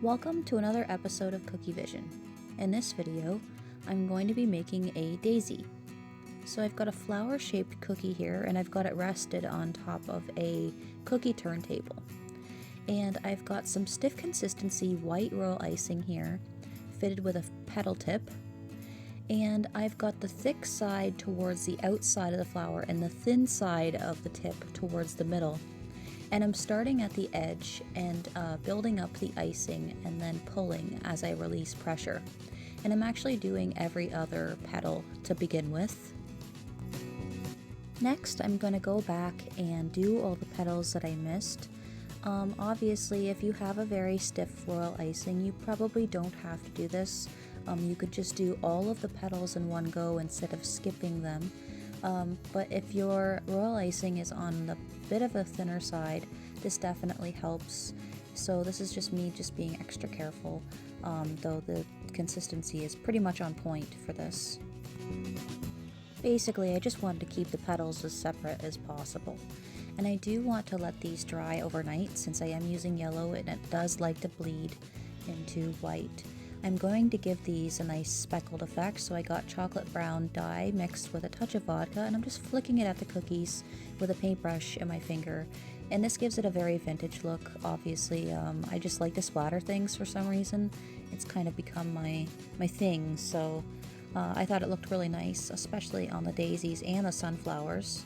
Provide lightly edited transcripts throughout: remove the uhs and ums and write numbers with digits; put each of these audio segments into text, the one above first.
Welcome to another episode of Kookievision. In this video, I'm going to be making a daisy. So I've got a flower-shaped cookie here, and I've got it rested on top of a cookie turntable. And I've got some stiff consistency white royal icing here, fitted with a petal tip. And I've got the thick side towards the outside of the flower and the thin side of the tip towards the middle. And I'm starting at the edge and building up the icing and then pulling as I release pressure. And I'm actually doing every other petal to begin with. Next, I'm going to go back and do all the petals that I missed. Obviously, if you have a very stiff royal icing, you probably don't have to do this. You could just do all of the petals in one go instead of skipping them. But if your royal icing is on the bit of a thinner side, this definitely helps. So this is just me being extra careful, though the consistency is pretty much on point for this. Basically, I just wanted to keep the petals as separate as possible. And I do want to let these dry overnight since I am using yellow and it does like to bleed into white. I'm going to give these a nice speckled effect, so I got chocolate brown dye mixed with a touch of vodka, and I'm just flicking it at the cookies with a paintbrush in my finger. And this gives it a very vintage look, obviously. I just like to splatter things for some reason. It's kind of become my thing, so I thought it looked really nice, especially on the daisies and the sunflowers.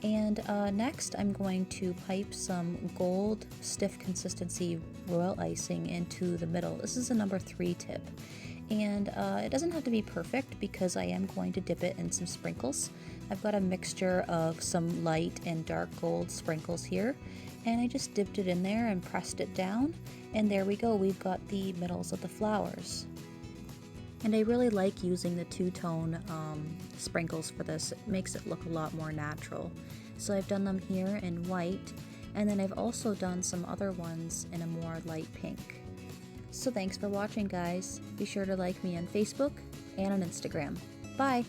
And next I'm going to pipe some gold stiff consistency royal icing into the middle. This is a number 3 tip. And it doesn't have to be perfect because I am going to dip it in some sprinkles. I've got a mixture of some light and dark gold sprinkles here. And I just dipped it in there and pressed it down. And there we go, we've got the middles of the flowers. And I really like using the two-tone sprinkles for this. It makes it look a lot more natural. So I've done them here in white, and then I've also done some other ones in a more light pink. So thanks for watching, guys. Be sure to like me on Facebook and on Instagram. Bye!